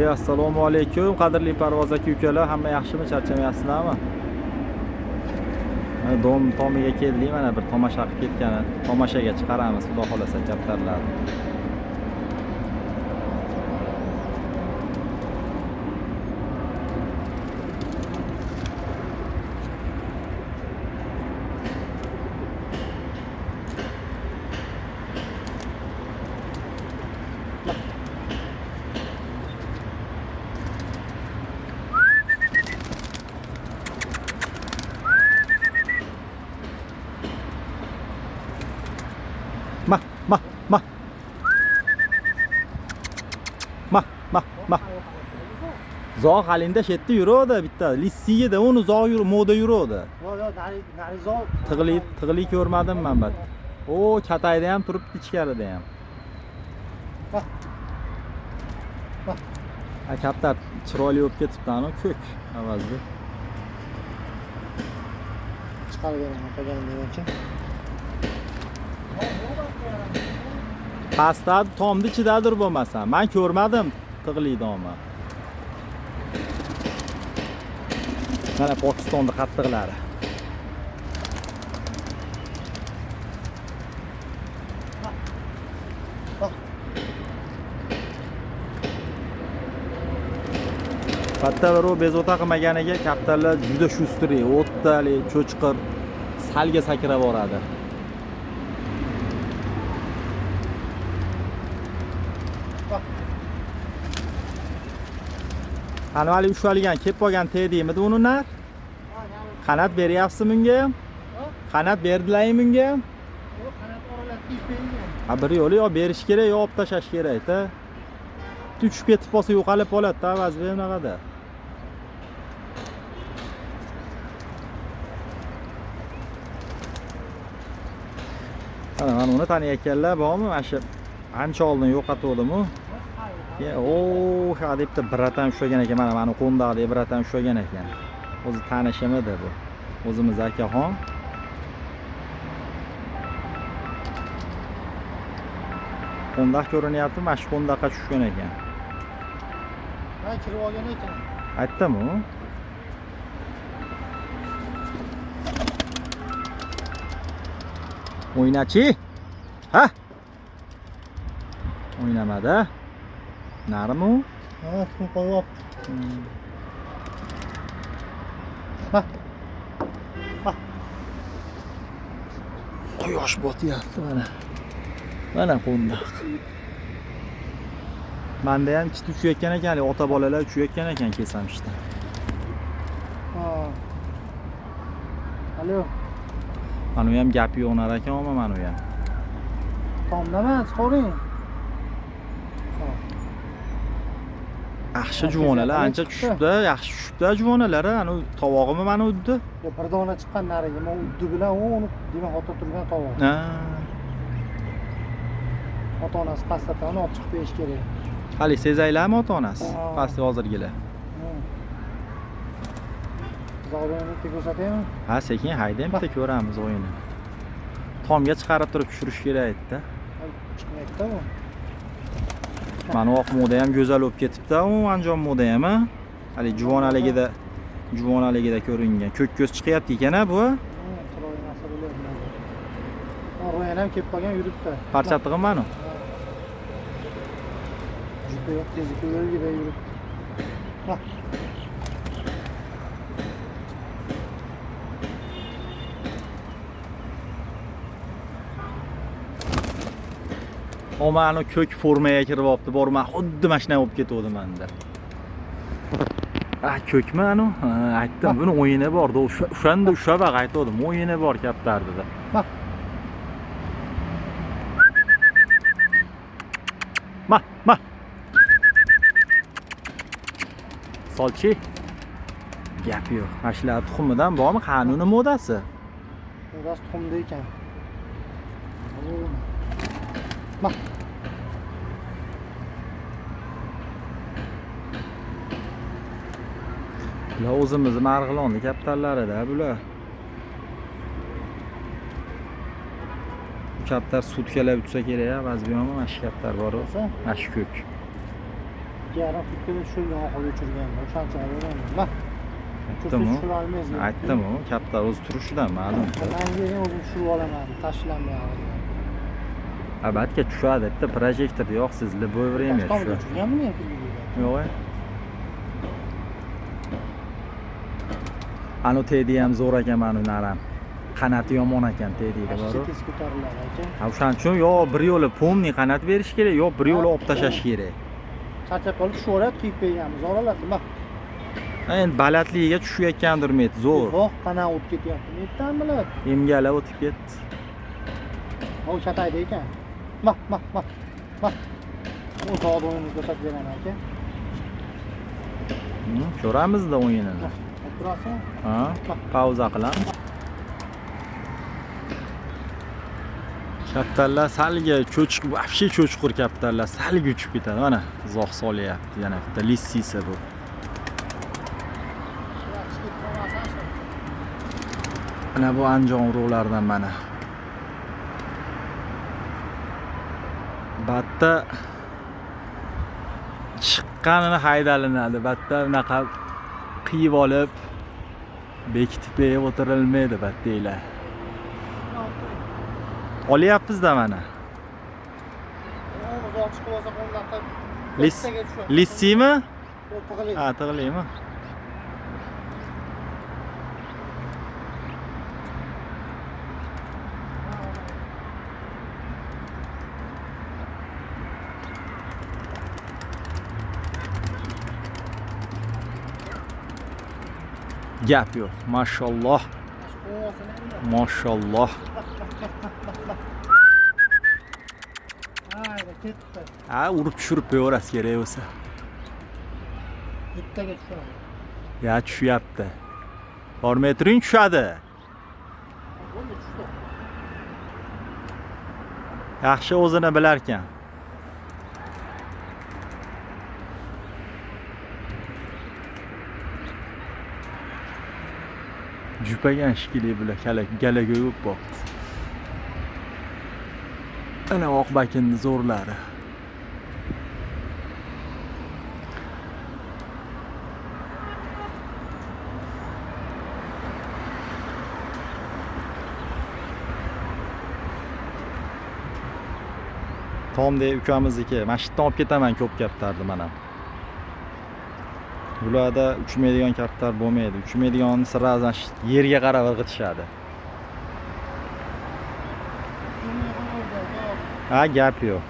Assalomu alaykum, qadrli parvoz aka ukalar, hamma yaxshimi, charchamayapsizlarmi? Mana tomiga keldik, mana bir tomosha qilib ketgan. Tomoshaga chiqaramiz, xudo xolasa kaptarlarni. Ma. Zog' halinda shetda yuradi bitta. Lissiyada uni zog' moda yuradi. Nari zog'. Tig'li ko'rmadim men bat. O, katayda ham turibdi, ichkarida ham. Kaptar chiroyli bo'lib ketibdi, ana ko'k avazda. Chiqarib beraman qolgandan keyin. Pastda tomni ichidadir bo'lmasa. Men ko'rmadim tig'li domni. Mana Pokistonda qattiqlari. Katta bir bezovta qilmaganiga kaptarlar juda shustri, o'ttali, cho'chqir, salga sakrab boradi. Anvali ushalgan, kelib qolgan tegdimi uni nar? Qanot beryapsiz bunga ham? Qanot berdilarmi bunga ham? Yo'q, qanot oralatib berilgan. Ha, bir yo'li yo berish kerak, yo olib tashlash kerak-da. Tushib ketib qolsa yo'qolib qoladi-da, avaz bunaqada. Mana uni taniyotganlar bormi? Mana shu ancha oldin yo'qotgandim-ku. Ha debdi, biratan ushlagan ekan, mana qo'ndaqdek biratan ushlagan ekan. O'zi tanishim edi bu. O'zimiz akaxon. Qo'ndaq ko'rinyapti, mana shu qo'ndaqqa tushgan ekan. Ha, kirib olgan ekan. Aytdim-ku. O'ynachi? Ha? O'ynamadi. Narmi? Ha, shuni qo'yib. Ha. Quyosh botyapti mana. Mana qo'ndaq. Menda ham ikkita uchayotgan ekan, ota bolalar uchayotgan ekan kesamishda. Ha. Alo. Mana u ham gap yo'qnar ekan, mana u ham. Tomdaman, chiqaring. Yaxshi juvonalar ancha tushibdi, yaxshi tushibdi juvonalar. Ana tovog'imi mana uddi. Yo, bir dona chiqqan nariga, men uddi bilan uni demak ota turgan tovoq. Ha. Ota-onasi pastdan olib chiqib berish kerak. Hali sezaylarmi ota-onasi? Pastga hozirgilar. Zog'ni ko'rsataymi? Ha, sekin haydaymi, bitta ko'ramiz o'yinni. Tomga chiqarib turib tushirish kerak edi-da. Chiqmayapti bu. Mana oq moda ham go'zal bo'lib ketibdi, u anjom moda ham, ha. Hali juvonaligida ko'ringan. Ko'k ko'z chiqyapti ekan-a bu. Chiroyli narsa bo'lyapti. Ro'yan ham kelib qolgan yuribdi. Parcha tig'im mana. Juda yo'q, tezlikda yo'lgida yuribdi. Ha. O mana ko'k formaga kirib olibdi, borma, xuddi mashina bo'lib ketdi menda. Ko'kmi anu? Aytdim, buni o'yini bor-da, o'shanda ushlab aytdim, o'yini bor kaptardida. Ma. Solchi. Gap yo'q. Mashlar tuxumidan bormi? Qanuni modasi? Modasi tuxumda ekan. Ma. Bular o'zimizni Marg'ilonni kaptarlarida bular. Kaptar sutkalab uchsa kerak, ba'zi yo'qmi? Mana shu kaptar bor, mana shu ko'k. yarim sutkada tushirgan oxirgi uchirganman. O'shancha olaman. Mana. Aytdim-ku. Tushirib olmaysiz. Aytdim-ku, kaptar o'zi turishidan ma'lum. Rangiga o'zim tushirib olaman. Tashlanmayapti. Albatta tushadi. Bitta projektor yo'q, siz любое время Toshqonda tushadi. tushirganmi men filmga? Yo'q. Anu Tedi ham zo'r ekan mana naram. Qanati yomon ekan Tedida boru. Tez ko'tariladi aka. Ha o'shaning uchun yo bir yo'li pomni qanat berish kerak, yo bir yo'li olib tashlash kerak. Charchab qolib tushaveradi, kiyib berganmiz. Zo'raladi. Bak. Endi balandligiga tushayotgandir met, zo'r. Voh, qana o'tib ketyapti. Netdan biladi? Emgala o'tib ketdi. O chataydi ekan. Mak. O zo'rdo'yimizni ko'rsatib beraman aka. Ko'ramizda o'yinini. Turasizmi? Ha? Pauza qilamiz. Kaptarlar salga cho'chiq, вообще cho'chqur kaptarlar salga uchib ketadi. Mana zoq solyapti. Yana bitta lissisi bu. Mana bu anjon urug'lardan mana. Batta chiqqanini haydalinadi. Batta bunaqa qiyib olib bekitib o'tirilmaydi battaylar. Olyapmiz-da mana. Uzoq chiqib olsa qo'llarga Lissimi? tig'laydi. Ha, tig'laymi? Gap yo'q. Mashalloh. Mashalloh. Hayda, ketdi. Ha, urib tushirib qo'yaverasiz kerak bo'lsa. Bittaga tushadi. Ya tushyapti. Bormay turing tushadi. Bo'ldi, tushdi. Yaxshi o'zini bilar ekan. Jupagan shikili bular galaga yo'q bo'pti. Ana oq bakinni zo'rlari. Tomdek ukamizniki. Mana shu yerdan olib ketaman ko'p kaptarni mana. Bularda uchmaydigan kaptar bo'lmaydi. Uchmaydigani sirrazan yerga qarab irg'itishadi. Ha, gap yo'q.